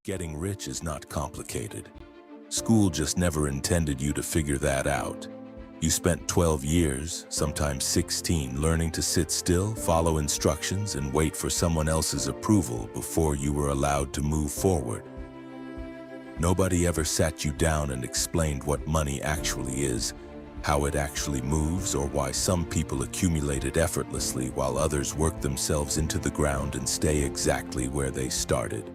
Getting rich is not complicated. School just never intended you to figure that out. You spent 12 years, sometimes 16, learning to sit still, follow instructions, and wait for someone else's approval before you were allowed to move forward. Nobody ever sat you down and explained what money actually is, how it actually moves, or why some people accumulate it effortlessly while others work themselves into the ground and stay exactly where they started.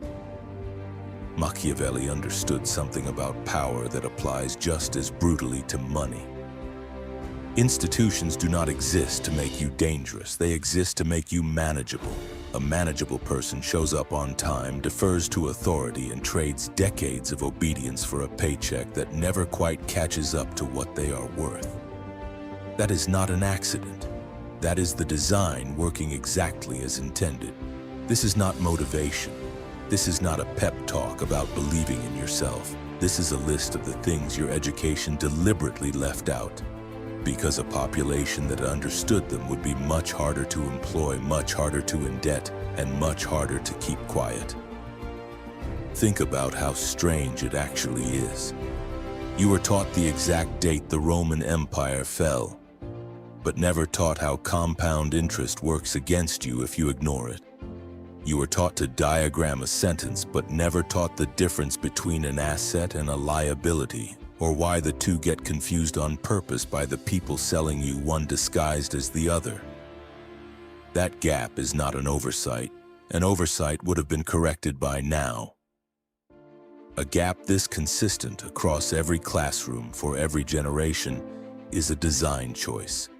Machiavelli understood something about power that applies just as brutally to money. Institutions do not exist to make you dangerous. They exist to make you manageable. A manageable person shows up on time, defers to authority, and trades decades of obedience for a paycheck that never quite catches up to what they are worth. That is not an accident. That is the design working exactly as intended. This is not motivation. This is not a pep talk about believing in yourself. This is a list of the things your education deliberately left out, because a population that understood them would be much harder to employ, much harder to indebt, and much harder to keep quiet. Think about how strange it actually is. You were taught the exact date the Roman Empire fell, but never taught how compound interest works against you if you ignore it. You were taught to diagram a sentence, but never taught the difference between an asset and a liability, or why the two get confused on purpose by the people selling you one disguised as the other. That gap is not an oversight. An oversight would have been corrected by now. A gap this consistent across every classroom for every generation is a design choice.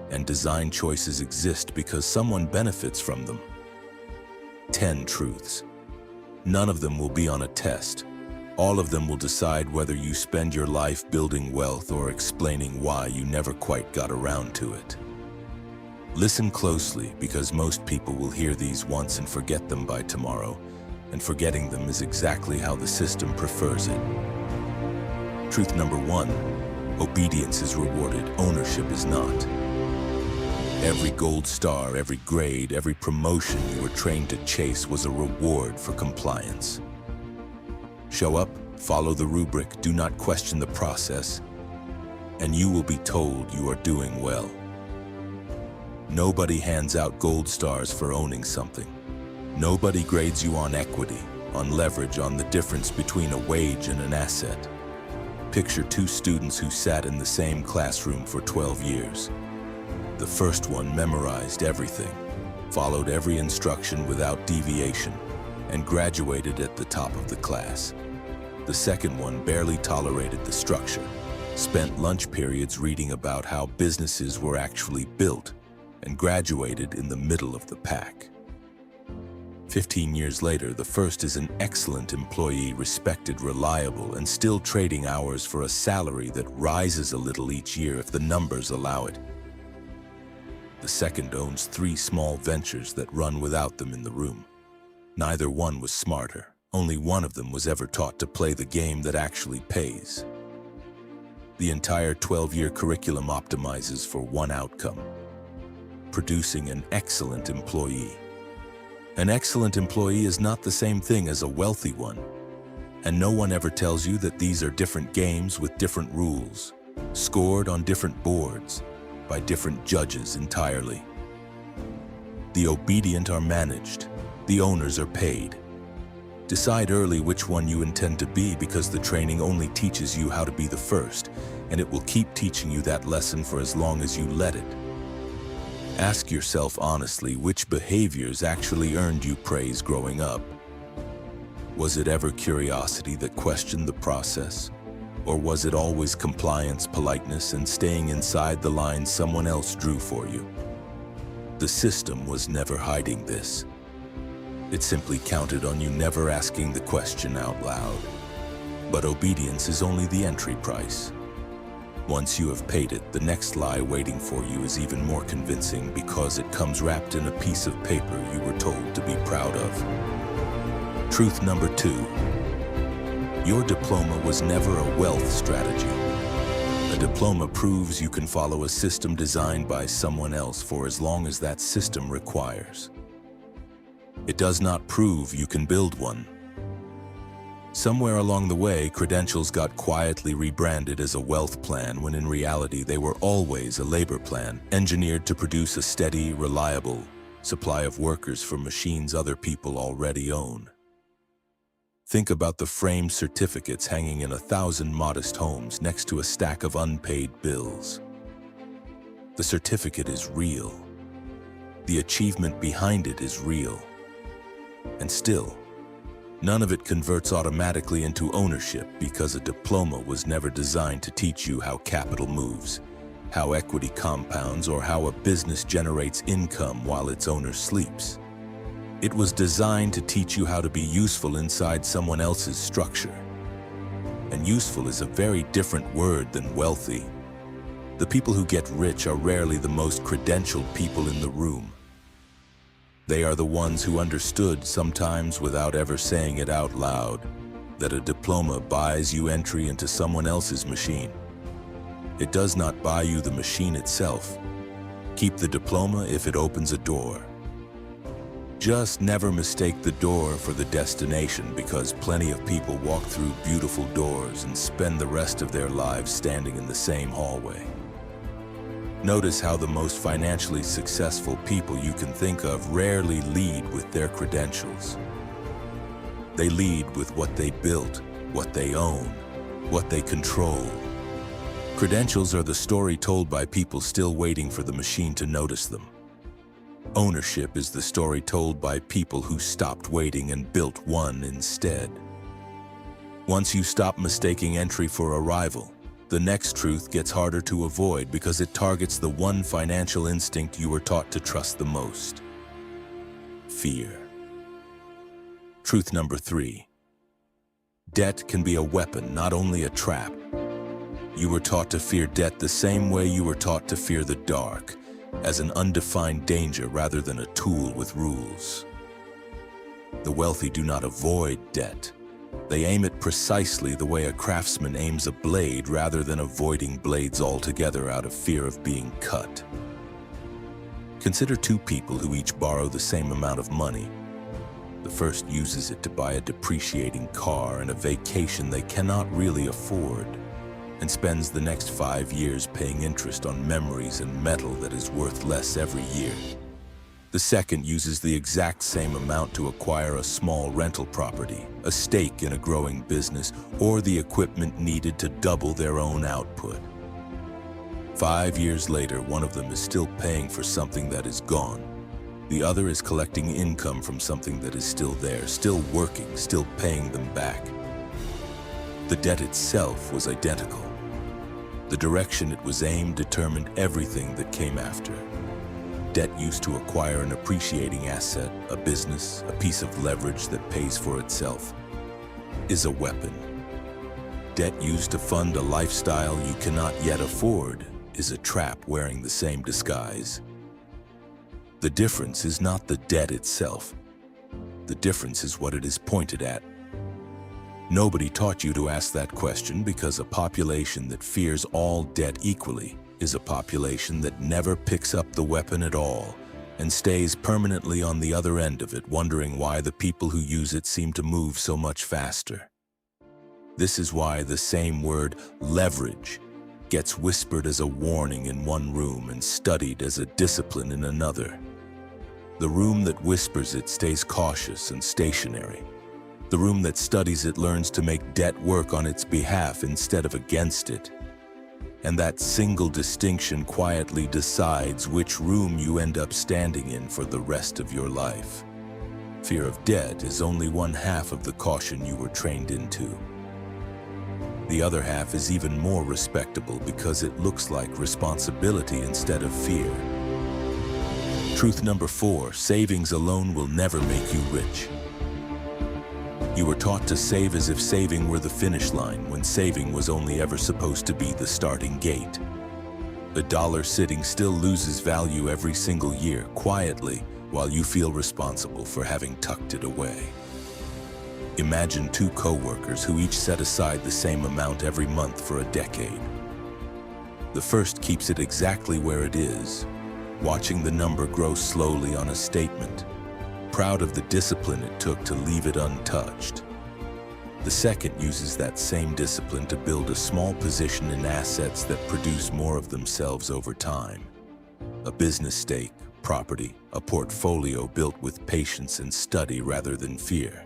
And design choices exist because someone benefits from them. 10 truths. None of them will be on a test. All of them will decide whether you spend your life building wealth or explaining why you never quite got around to it. Listen closely, because most people will hear these once and forget them by tomorrow, and forgetting them is exactly how the system prefers it. Truth number 1, obedience is rewarded, ownership is not. Every gold star, every grade, every promotion you were trained to chase was a reward for compliance. Show up, follow the rubric, do not question the process, and you will be told you are doing well. Nobody hands out gold stars for owning something. Nobody grades you on equity, on leverage, on the difference between a wage and an asset. Picture 2 students who sat in the same classroom for 12 years. The first one memorized everything, followed every instruction without deviation, and graduated at the top of the class. The second one barely tolerated the structure, spent lunch periods reading about how businesses were actually built, and graduated in the middle of the pack. 15 years later, the first is an excellent employee, respected, reliable, and still trading hours for a salary that rises a little each year if the numbers allow it. The second owns 3 small ventures that run without them in the room. Neither one was smarter. Only one of them was ever taught to play the game that actually pays. The entire 12-year curriculum optimizes for one outcome: producing an excellent employee. An excellent employee is not the same thing as a wealthy one, and no one ever tells you that these are different games with different rules, scored on different boards, by different judges entirely. The obedient are managed, the owners are paid. Decide early which one you intend to be, because the training only teaches you how to be the first, and it will keep teaching you that lesson for as long as you let it. Ask yourself honestly which behaviors actually earned you praise growing up. Was it ever curiosity that questioned the process? Or was it always compliance, politeness, and staying inside the lines someone else drew for you? The system was never hiding this. It simply counted on you never asking the question out loud. But obedience is only the entry price. Once you have paid it, the next lie waiting for you is even more convincing, because it comes wrapped in a piece of paper you were told to be proud of. Truth number 2. Your diploma was never a wealth strategy. A diploma proves you can follow a system designed by someone else for as long as that system requires. It does not prove you can build one. Somewhere along the way, credentials got quietly rebranded as a wealth plan when in reality they were always a labor plan, engineered to produce a steady, reliable supply of workers for machines other people already own. Think about the framed certificates hanging in 1,000 modest homes next to a stack of unpaid bills. The certificate is real. The achievement behind it is real. And still, none of it converts automatically into ownership because a diploma was never designed to teach you how capital moves, how equity compounds, or how a business generates income while its owner sleeps. It was designed to teach you how to be useful inside someone else's structure. And useful is a very different word than wealthy. The people who get rich are rarely the most credentialed people in the room. They are the ones who understood, sometimes without ever saying it out loud, that a diploma buys you entry into someone else's machine. It does not buy you the machine itself. Keep the diploma if it opens a door. Just never mistake the door for the destination, because plenty of people walk through beautiful doors and spend the rest of their lives standing in the same hallway. Notice how the most financially successful people you can think of rarely lead with their credentials. They lead with what they built, what they own, what they control. Credentials are the story told by people still waiting for the machine to notice them. Ownership is the story told by people who stopped waiting and built one instead. Once you stop mistaking entry for arrival, the next truth gets harder to avoid because it targets the one financial instinct you were taught to trust the most: fear. Truth number 3. Debt can be a weapon, not only a trap. You were taught to fear debt the same way you were taught to fear the dark, as an undefined danger rather than a tool with rules. The wealthy do not avoid debt. They aim it precisely the way a craftsman aims a blade, rather than avoiding blades altogether out of fear of being cut. Consider two people who each borrow the same amount of money. The first uses it to buy a depreciating car and a vacation they cannot really afford, and spends the next 5 years paying interest on memories and metal that is worth less every year. The second uses the exact same amount to acquire a small rental property, a stake in a growing business, or the equipment needed to double their own output. 5 years later, one of them is still paying for something that is gone. The other is collecting income from something that is still there, still working, still paying them back. The debt itself was identical. The direction it was aimed determined everything that came after. Debt used to acquire an appreciating asset, a business, a piece of leverage that pays for itself, is a weapon. Debt used to fund a lifestyle you cannot yet afford is a trap wearing the same disguise. The difference is not the debt itself. The difference is what it is pointed at. Nobody taught you to ask that question, because a population that fears all debt equally is a population that never picks up the weapon at all and stays permanently on the other end of it, wondering why the people who use it seem to move so much faster. This is why the same word, leverage, gets whispered as a warning in one room and studied as a discipline in another. The room that whispers it stays cautious and stationary. The room that studies it learns to make debt work on its behalf instead of against it. And that single distinction quietly decides which room you end up standing in for the rest of your life. Fear of debt is only one half of the caution you were trained into. The other half is even more respectable because it looks like responsibility instead of fear. Truth number 4, savings alone will never make you rich. You were taught to save as if saving were the finish line, when saving was only ever supposed to be the starting gate. The dollar sitting still loses value every single year, quietly, while you feel responsible for having tucked it away. Imagine two co-workers who each set aside the same amount every month for a decade. The first keeps it exactly where it is, watching the number grow slowly on a statement, proud of the discipline it took to leave it untouched. The second uses that same discipline to build a small position in assets that produce more of themselves over time. A business stake, property, a portfolio built with patience and study rather than fear.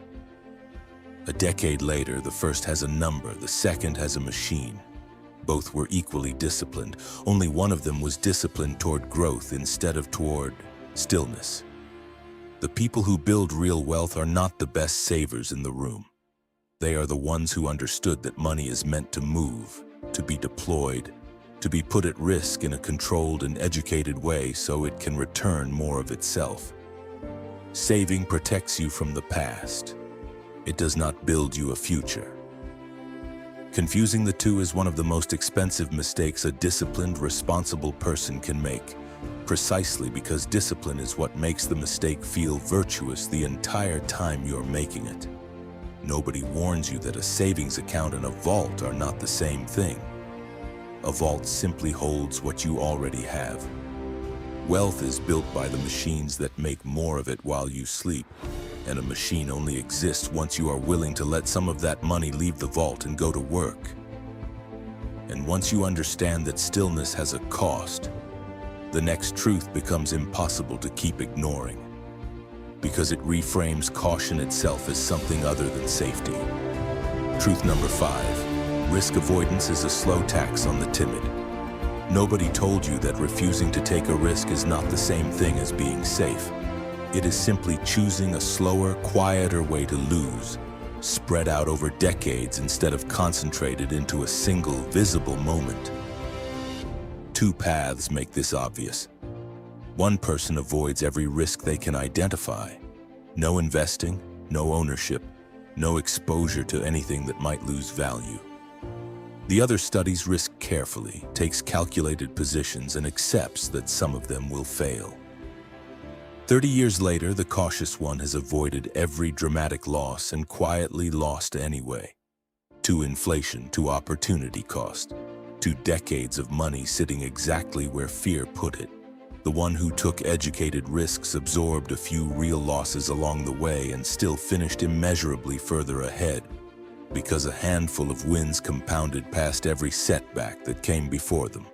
A decade later, the first has a number, the second has a machine. Both were equally disciplined. Only one of them was disciplined toward growth instead of toward stillness. The people who build real wealth are not the best savers in the room. They are the ones who understood that money is meant to move, to be deployed, to be put at risk in a controlled and educated way so it can return more of itself. Saving protects you from the past. It does not build you a future. Confusing the two is one of the most expensive mistakes a disciplined, responsible person can make, precisely because discipline is what makes the mistake feel virtuous the entire time you're making it. Nobody warns you that a savings account and a vault are not the same thing. A vault simply holds what you already have. Wealth is built by the machines that make more of it while you sleep, and a machine only exists once you are willing to let some of that money leave the vault and go to work. And once you understand that stillness has a cost, the next truth becomes impossible to keep ignoring, because it reframes caution itself as something other than safety. Truth number 5, risk avoidance is a slow tax on the timid. Nobody told you that refusing to take a risk is not the same thing as being safe. It is simply choosing a slower, quieter way to lose, spread out over decades instead of concentrated into a single, visible moment. Two paths make this obvious. One person avoids every risk they can identify. No investing, no ownership, no exposure to anything that might lose value. The other studies risk carefully, takes calculated positions, and accepts that some of them will fail. 30 years later, the cautious one has avoided every dramatic loss and quietly lost anyway. To inflation, to opportunity cost, to decades of money sitting exactly where fear put it. The one who took educated risks absorbed a few real losses along the way and still finished immeasurably further ahead, because a handful of wins compounded past every setback that came before them.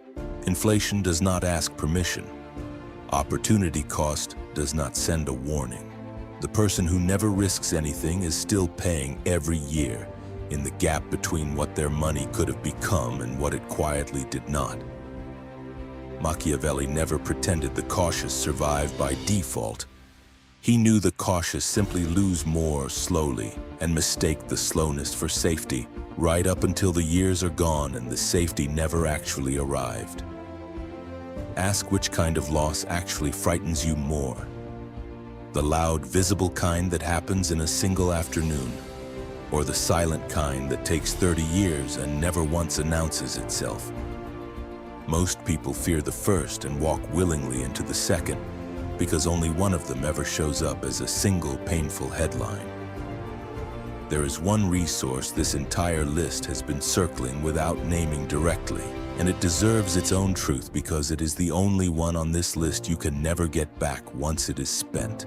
Inflation does not ask permission. Opportunity cost does not send a warning. The person who never risks anything is still paying every year in the gap between what their money could have become and what it quietly did not. Machiavelli never pretended the cautious survive by default. He knew the cautious simply lose more slowly and mistake the slowness for safety, right up until the years are gone and the safety never actually arrived. Ask which kind of loss actually frightens you more. The loud, visible kind that happens in a single afternoon, or the silent kind that takes 30 years and never once announces itself. Most people fear the first and walk willingly into the second, because only one of them ever shows up as a single painful headline. There is one resource this entire list has been circling without naming directly, and it deserves its own truth because it is the only one on this list you can never get back once it is spent.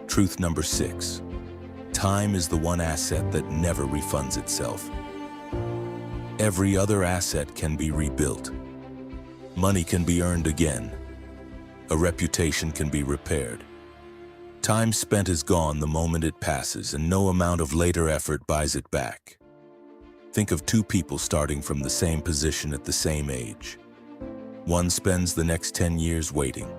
Truth number 6. Time is the one asset that never refunds itself. Every other asset can be rebuilt. Money can be earned again. A reputation can be repaired. Time spent is gone the moment it passes, and no amount of later effort buys it back. Think of two people starting from the same position at the same age. One spends the next 10 years waiting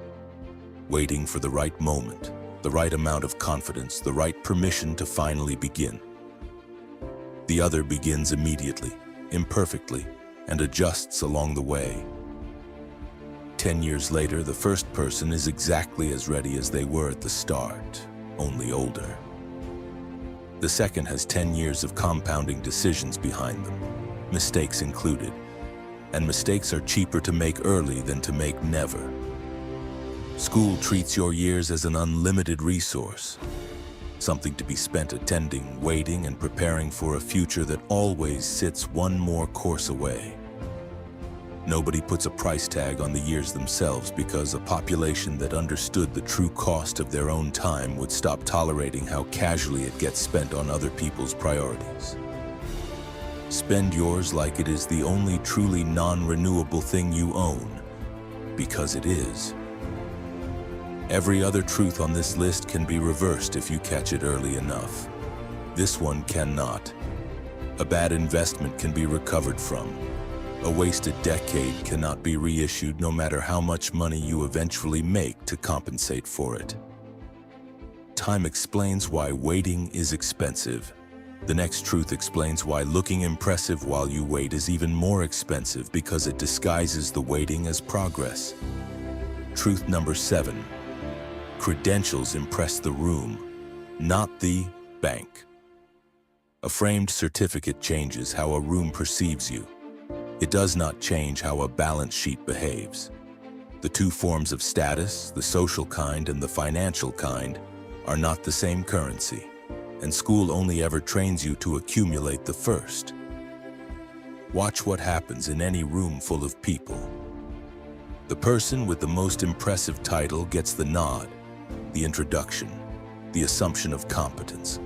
for the right moment, the right amount of confidence, the right permission to finally begin. The other begins immediately, imperfectly, and adjusts along the way. 10 years later, the first person is exactly as ready as they were at the start, only older. The second has 10 years of compounding decisions behind them, mistakes included. And mistakes are cheaper to make early than to make never. School treats your years as an unlimited resource, something to be spent attending, waiting, and preparing for a future that always sits one more course away. Nobody puts a price tag on the years themselves because a population that understood the true cost of their own time would stop tolerating how casually it gets spent on other people's priorities. Spend yours like it is the only truly non-renewable thing you own, because it is. Every other truth on this list can be reversed if you catch it early enough. This one cannot. A bad investment can be recovered from. A wasted decade cannot be reissued no matter how much money you eventually make to compensate for it. Time explains why waiting is expensive. The next truth explains why looking impressive while you wait is even more expensive because it disguises the waiting as progress. Truth number 7. Credentials impress the room, not the bank. A framed certificate changes how a room perceives you. It does not change how a balance sheet behaves. The two forms of status, the social kind and the financial kind, are not the same currency, and school only ever trains you to accumulate the first. Watch what happens in any room full of people. The person with the most impressive title gets the nod, the introduction, the assumption of competence,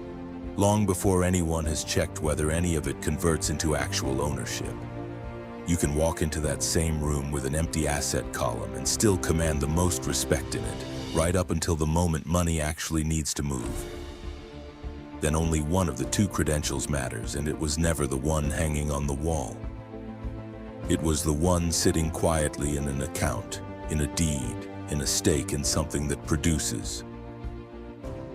long before anyone has checked whether any of it converts into actual ownership. You can walk into that same room with an empty asset column and still command the most respect in it, right up until the moment money actually needs to move. Then only one of the two credentials matters, and it was never the one hanging on the wall. It was the one sitting quietly in an account, in a deed, in a stake in something that produces.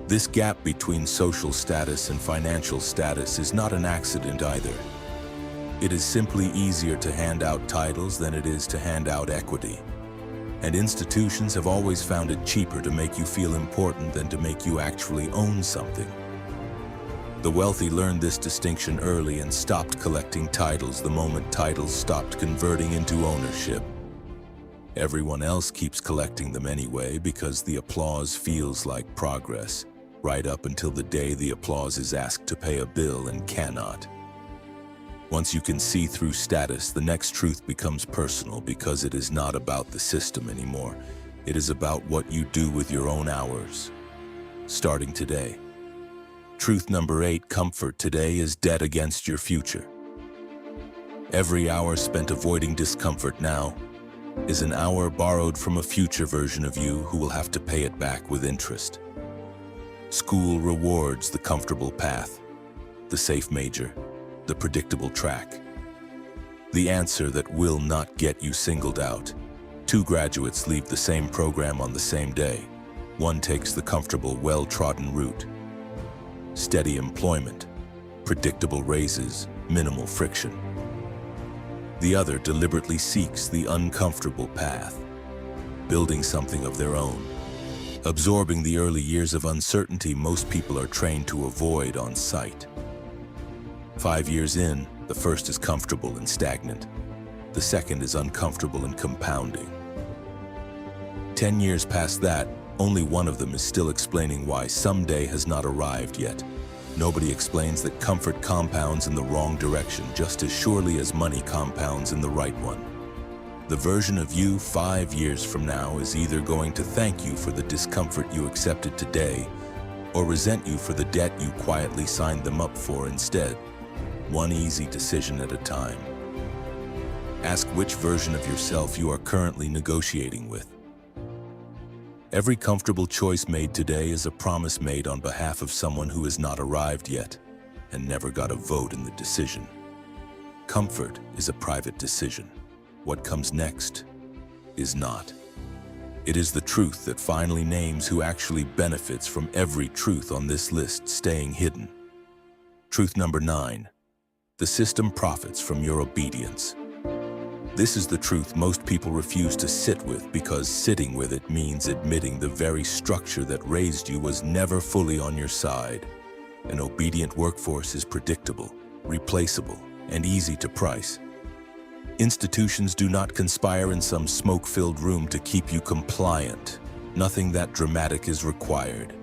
This gap between social status and financial status is not an accident either. It is simply easier to hand out titles than it is to hand out equity. And institutions have always found it cheaper to make you feel important than to make you actually own something. The wealthy learned this distinction early and stopped collecting titles the moment titles stopped converting into ownership. Everyone else keeps collecting them anyway because the applause feels like progress, right up until the day the applause is asked to pay a bill and cannot. Once you can see through status, the next truth becomes personal because it is not about the system anymore. It is about what you do with your own hours, starting today. Truth number 8, comfort today is debt against your future. Every hour spent avoiding discomfort now is an hour borrowed from a future version of you who will have to pay it back with interest. School rewards the comfortable path, the safe major, the predictable track. The answer that will not get you singled out. 2 graduates leave the same program on the same day. One takes the comfortable, well-trodden route. Steady employment, predictable raises, minimal friction. The other deliberately seeks the uncomfortable path, building something of their own, absorbing the early years of uncertainty most people are trained to avoid on sight. 5 years in, the first is comfortable and stagnant. The second is uncomfortable and compounding. 10 years past that, only one of them is still explaining why someday has not arrived yet. Nobody explains that comfort compounds in the wrong direction just as surely as money compounds in the right one. The version of you 5 years from now is either going to thank you for the discomfort you accepted today or resent you for the debt you quietly signed them up for instead. One easy decision at a time. Ask which version of yourself you are currently negotiating with. Every comfortable choice made today is a promise made on behalf of someone who has not arrived yet and never got a vote in the decision. Comfort is a private decision. What comes next is not. It is the truth that finally names who actually benefits from every truth on this list staying hidden. Truth number 9. The system profits from your obedience. This is the truth most people refuse to sit with because sitting with it means admitting the very structure that raised you was never fully on your side. An obedient workforce is predictable, replaceable, and easy to price. Institutions do not conspire in some smoke-filled room to keep you compliant. Nothing that dramatic is required.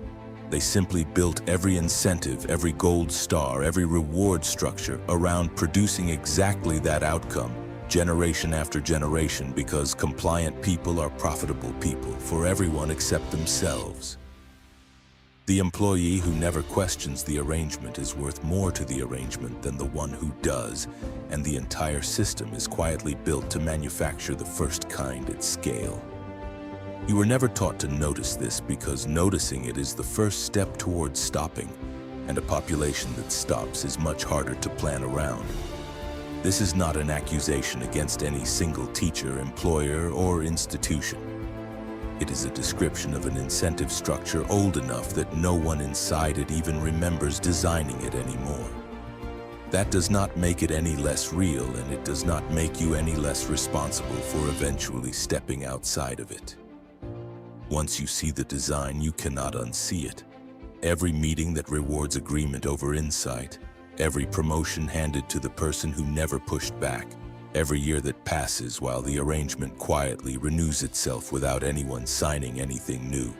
They simply built every incentive, every gold star, every reward structure around producing exactly that outcome, generation after generation, because compliant people are profitable people for everyone except themselves. The employee who never questions the arrangement is worth more to the arrangement than the one who does, and the entire system is quietly built to manufacture the first kind at scale. You were never taught to notice this, because noticing it is the first step towards stopping, and a population that stops is much harder to plan around. This is not an accusation against any single teacher, employer, or institution. It is a description of an incentive structure old enough that no one inside it even remembers designing it anymore. That does not make it any less real, and it does not make you any less responsible for eventually stepping outside of it. Once you see the design, you cannot unsee it. Every meeting that rewards agreement over insight, every promotion handed to the person who never pushed back, every year that passes while the arrangement quietly renews itself without anyone signing anything new,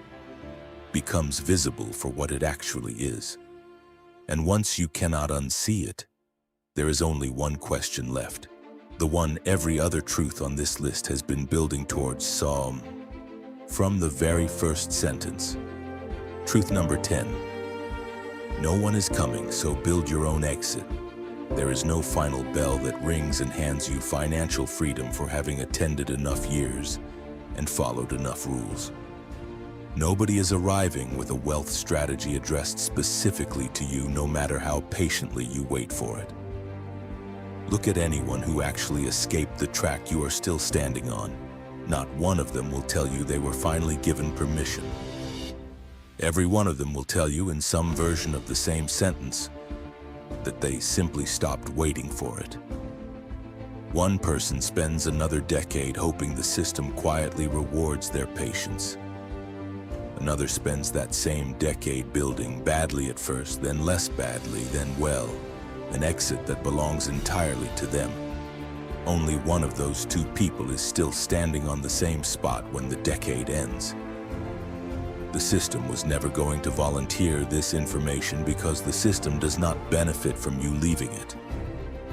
becomes visible for what it actually is. And once you cannot unsee it, there is only one question left, the one every other truth on this list has been building towards. From the very first sentence. Truth number 10. No one is coming, so build your own exit. There is no final bell that rings and hands you financial freedom for having attended enough years and followed enough rules. Nobody is arriving with a wealth strategy addressed specifically to you, no matter how patiently you wait for it. Look at anyone who actually escaped the track you are still standing on. Not one of them will tell you they were finally given permission. Every one of them will tell you in some version of the same sentence that they simply stopped waiting for it. One person spends another decade hoping the system quietly rewards their patience. Another spends that same decade building, badly at first, then less badly, then well, an exit that belongs entirely to them. Only one of those two people is still standing on the same spot when the decade ends. The system was never going to volunteer this information because the system does not benefit from you leaving it.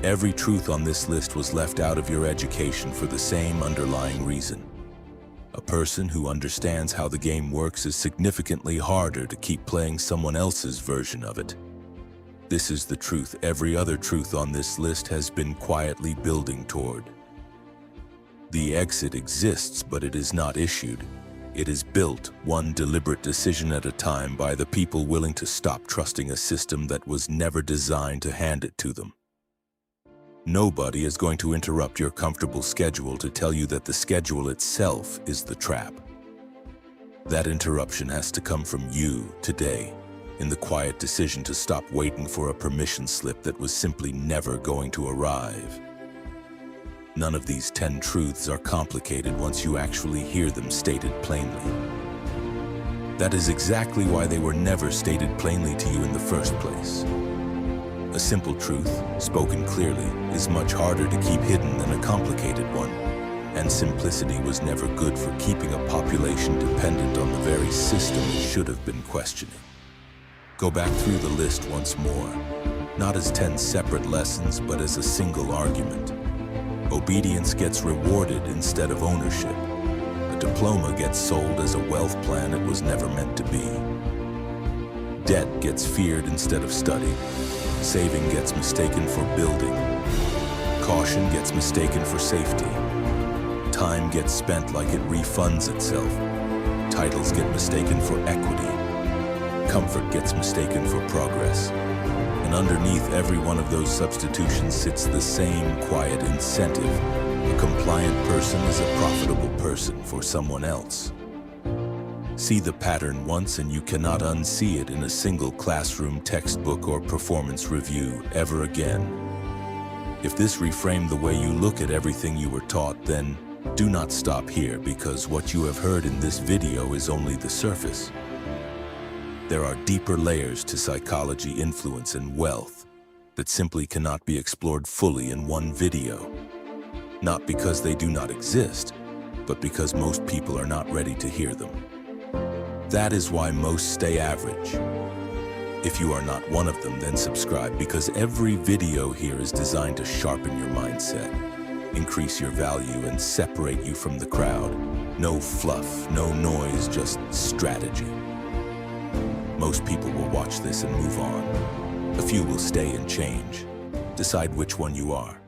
Every truth on this list was left out of your education for the same underlying reason. A person who understands how the game works is significantly harder to keep playing someone else's version of it. This is the truth every other truth on this list has been quietly building toward. The exit exists, but it is not issued. It is built, one deliberate decision at a time, by the people willing to stop trusting a system that was never designed to hand it to them. Nobody is going to interrupt your comfortable schedule to tell you that the schedule itself is the trap. That interruption has to come from you today, in the quiet decision to stop waiting for a permission slip that was simply never going to arrive. None of these 10 truths are complicated once you actually hear them stated plainly. That is exactly why they were never stated plainly to you in the first place. A simple truth, spoken clearly, is much harder to keep hidden than a complicated one, and simplicity was never good for keeping a population dependent on the very system it should have been questioning. Go back through the list once more, not as 10 separate lessons, but as a single argument. Obedience gets rewarded instead of ownership. A diploma gets sold as a wealth plan it was never meant to be. Debt gets feared instead of studied. Saving gets mistaken for building. Caution gets mistaken for safety. Time gets spent like it refunds itself. Titles get mistaken for equity. Comfort gets mistaken for progress. And underneath every one of those substitutions sits the same quiet incentive. A compliant person is a profitable person for someone else. See the pattern once and you cannot unsee it in a single classroom textbook or performance review ever again. If this reframed the way you look at everything you were taught, then do not stop here, because what you have heard in this video is only the surface. There are deeper layers to psychology, influence, and wealth that simply cannot be explored fully in one video. Not because they do not exist, but because most people are not ready to hear them. That is why most stay average. If you are not one of them, then subscribe, because every video here is designed to sharpen your mindset. increase your value, and separate you from the crowd. No fluff, no noise, just strategy. Most people will watch this and move on. A few will stay and change. Decide which one you are.